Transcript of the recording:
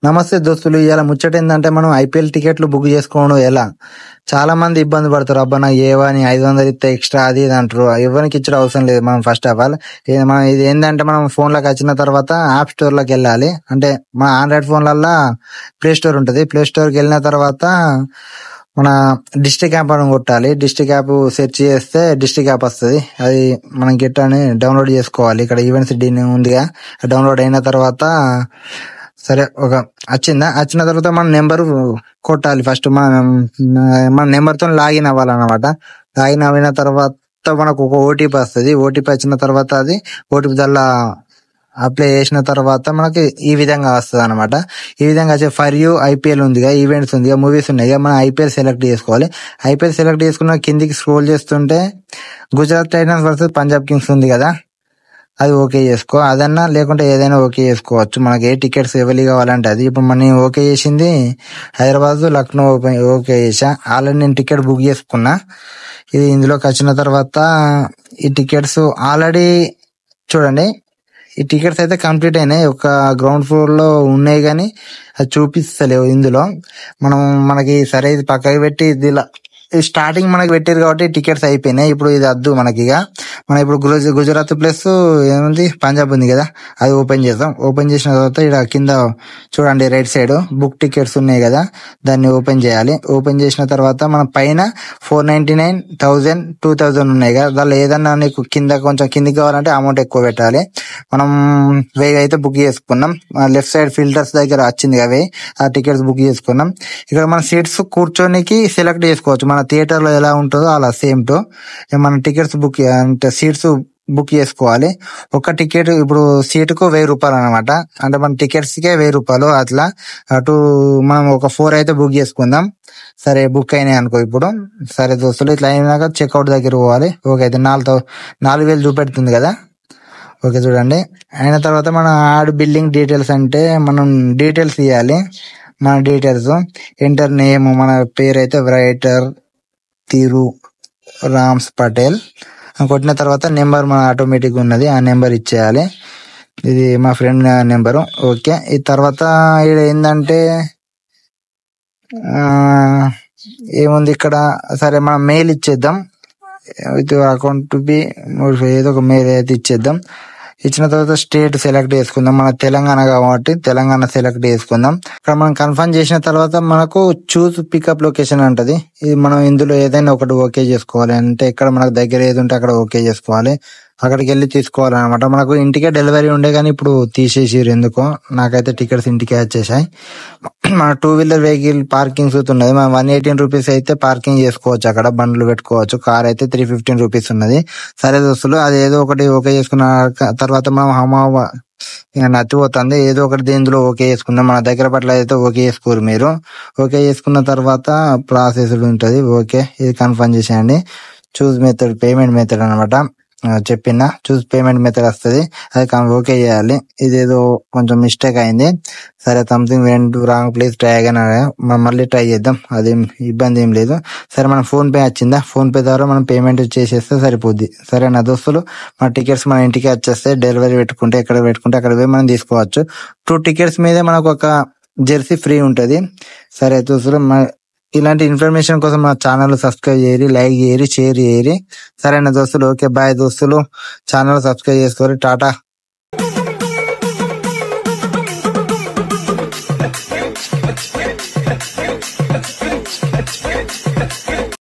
నమస్తే దోస్తులు. ఇవాళ ముచ్చట ఏంటంటే మనం ఐపీఎల్ టికెట్లు బుక్ చేసుకోవడం ఎలా. చాలా మంది ఇబ్బంది పడతారు. అబ్బా నాకు ఏవని 500 ఇస్తే ఎక్స్ట్రా అది ఇది అంటారు. ఎవరికి ఇచ్చడం అవసరం లేదు. మనం ఫస్ట్ ఆఫ్ ఆల్ మనం ఇది ఏంటంటే మనం ఫోన్లోకి వచ్చిన తర్వాత యాప్ స్టోర్లోకి వెళ్ళాలి. అంటే మన ఆండ్రాయిడ్ ఫోన్లల్లో ప్లే స్టోర్ ఉంటుంది. ప్లే స్టోర్కి వెళ్ళిన తర్వాత మన డిస్ట్రిక్ట్ యాప్ అని కొట్టాలి. డిస్ట్రిక్ట్ యాప్ సెర్చ్ చేస్తే డిస్ట్రిక్ట్ యాప్ వస్తుంది. అది మనం గెట్ అని డౌన్లోడ్ చేసుకోవాలి. ఇక్కడ ఈవెంట్స్ ఉందిగా, డౌన్లోడ్ అయిన తర్వాత సరే వచ్చిన తర్వాత మన నెంబర్ కొట్టాలి. ఫస్ట్ మన నెంబర్ తో లాగిన్ అవ్వాలన్నమాట. లాగిన్ అయిన తర్వాత మనకు ఒక ఓటీపీ వస్తుంది. ఓటీపీ వచ్చిన తర్వాత అది ఓటీపీ దల్లా అప్లై చేసిన తర్వాత మనకి ఈ విధంగా వస్తుంది అనమాట. ఈ విధంగా వచ్చే ఫర్ యూ ఐపీఎల్ ఉందిగా, ఈవెంట్స్ ఉంది, మూవీస్ ఉన్నాయి. మనం ఐపీఎల్ సెలెక్ట్ చేసుకోవాలి. ఐపీఎల్ సెలెక్ట్ చేసుకున్న కిందికి స్క్రోల్ చేస్తుంటే Gujarat Titans versus Punjab Kings ఉంది కదా, అది ఓకే చేసుకో. అదన్నా లేకుంటే ఏదైనా ఓకే చేసుకోవచ్చు. మనకి ఏ టికెట్స్ ఎవరి కావాలంటే అది. ఇప్పుడు మనం ఓకే చేసింది హైదరాబాద్ లక్నో ఓకే చేసా. ఆల్రెడీ నేను టికెట్ బుక్ చేసుకున్నా. ఇది ఇందులోకి వచ్చిన తర్వాత ఈ టికెట్స్ ఆల్రెడీ చూడండి, ఈ టికెట్స్ అయితే కంప్లీట్ అయినాయి. ఒక గ్రౌండ్ ఫ్లోర్ లో ఉన్నాయి కానీ అది చూపిస్తలేవు ఇందులో. మనకి సరే ఇది పక్కకి పెట్టి ఇది స్టార్టింగ్ మనకి పెట్టారు కాబట్టి టికెట్స్ అయిపోయినాయి. ఇప్పుడు ఇది వద్దు మనకి. మనం ఇప్పుడు గుజరాత్ ప్లస్ ఏముంది పంజాబ్ ఉంది కదా, అది ఓపెన్ చేద్దాం. ఓపెన్ చేసిన తర్వాత ఇక్కడ కింద చూడండి రైట్ సైడ్ బుక్ టికెట్స్ ఉన్నాయి కదా, దాన్ని ఓపెన్ చేయాలి. ఓపెన్ చేసిన తర్వాత మన పైన 499, 1000, 2000 ఉన్నాయి కదా, దానిలో ఏదన్నా నీకు కొంచెం కిందికి కావాలంటే అమౌంట్ ఎక్కువ పెట్టాలి. మనం 1000 అయితే బుక్ చేసుకున్నాం. లెఫ్ట్ సైడ్ ఫిల్టర్స్ దగ్గర వచ్చింది కదా, ఆ టికెట్స్ బుక్ చేసుకున్నాం. ఇక్కడ మన సీట్స్ కూర్చోనికి సెలెక్ట్ చేసుకోవచ్చు. మన థియేటర్ లో ఎలా ఉంటుందో అలా సేమ్ టు మన టికెట్స్ బుక్ అంటే సీట్స్ బుక్ చేసుకోవాలి. ఒక టికెట్ ఇప్పుడు సీటుకు 1000 రూపాయలు అనమాట. అంటే మన టికెట్స్ కే 1000 రూపాయలు. అట్లా అటు మనం ఒక 4 అయితే బుక్ చేసుకుందాం. సరే బుక్ అయినాయి అనుకో ఇప్పుడు. సరే దోస్తులు, ఇట్లా అయినాక చెక్అవుట్ దగ్గర పోవాలి. ఓకే అయితే 4000 చూపెడుతుంది కదా. ఓకే చూడండి, అయిన తర్వాత మన యాడ్ బిల్లింగ్ డీటెయిల్స్ అంటే మనం డీటెయిల్స్ ఇవ్వాలి. మన డీటెయిల్స్ ఎంటర్ నేమ్, మన పేరు అయితే రైటర్ తిరు రామ్స్ పటేల్ కొట్టిన తర్వాత నెంబర్ మన ఆటోమేటిక్ ఉన్నది, ఆ నెంబర్ ఇచ్చేయాలి. ఇది మా ఫ్రెండ్ నెంబరు. ఓకే, ఈ తర్వాత ఇక్కడ ఏంటంటే ఏముంది ఇక్కడ, సరే మనం మెయిల్ ఇచ్చేద్దాం. అకౌంట్ బి ఏదో ఒక మెయిల్ అయితే ఇచ్చేద్దాం. ఇచ్చిన తర్వాత స్టేట్ సెలెక్ట్ చేసుకుందాం. మన తెలంగాణ కాబట్టి తెలంగాణ సెలెక్ట్ చేసుకుందాం. ఇక్కడ మనం కన్ఫర్మ్ చేసిన తర్వాత మనకు చూస్ పికప్ లొకేషన్ అంటది. ఇది మనం ఇందులో ఏదైనా ఒకటి ఓకే చేసుకోవాలి. అంటే ఇక్కడ మనకు దగ్గర ఏది ఉంటే అక్కడ ఓకే చేసుకోవాలి. అక్కడికి వెళ్ళి తీసుకోవాలన్నమాట. మనకు ఇంటికే డెలివరీ ఉండే కానీ ఇప్పుడు తీసేసిరు ఎందుకో. నాకైతే టికెట్స్ ఇంటికే వచ్చేసాయి. మన 2 వీలర్ వెహికల్ పార్కింగ్ ఉన్నది. మనం 118 రూపీస్ అయితే పార్కింగ్ చేసుకోవచ్చు. అక్కడ బండ్లు పెట్టుకోవచ్చు. కార్ అయితే 315 రూపీస్ ఉన్నది. సరే దోస్తులు, అది ఏదో ఒకటి ఓకే చేసుకున్న తర్వాత మనం నచ్చిపోతుంది. ఏదో ఒకటి ఇందులో ఓకే చేసుకుందాం. మన దగ్గర పట్ల అయితే ఓకే చేసుకోరు మీరు. ఓకే చేసుకున్న తర్వాత ప్రాసెస్ ఉంటది. ఓకే, ఇది కన్ఫర్మ్ చేసేయండి. చూస్ మెథడ్, పేమెంట్ మెథడ్ అనమాట. చెప్పిన చూస్ పేమెంట్ మెథడ్ వస్తుంది, అది ఓకే చేయాలి. ఇదేదో కొంచెం మిస్టేక్ అయింది. సరే something went wrong place, try again. మళ్ళీ ట్రై చేద్దాం, అదేం ఇబ్బంది ఏం లేదు. సరే మన ఫోన్ పే వచ్చిందా, ఫోన్ పే ద్వారా మనం పేమెంట్ చేసేస్తే సరిపోద్ది. సరే నా దోస్తులు, మన టికెట్స్ మన ఇంటికి వచ్చేస్తే డెలివరీ పెట్టుకుంటే ఎక్కడ పెట్టుకుంటే అక్కడ పోయి మనం తీసుకోవచ్చు. 2 టికెట్స్ మీదే మనకు ఒక జెర్సీ ఫ్రీ ఉంటది. సరే దోస్తులు, ఇలాంటి ఇన్ఫర్మేషన్ కోసం మా ఛానల్ సబ్స్క్రైబ్ చేయరి, లైక్ చేయరి, షేర్ చేయరి. సరేనా దోస్తులు, ఓకే బాయ్ దోస్తులు. ఛానల్ సబ్స్క్రైబ్ చేసుకోరి. టాటా.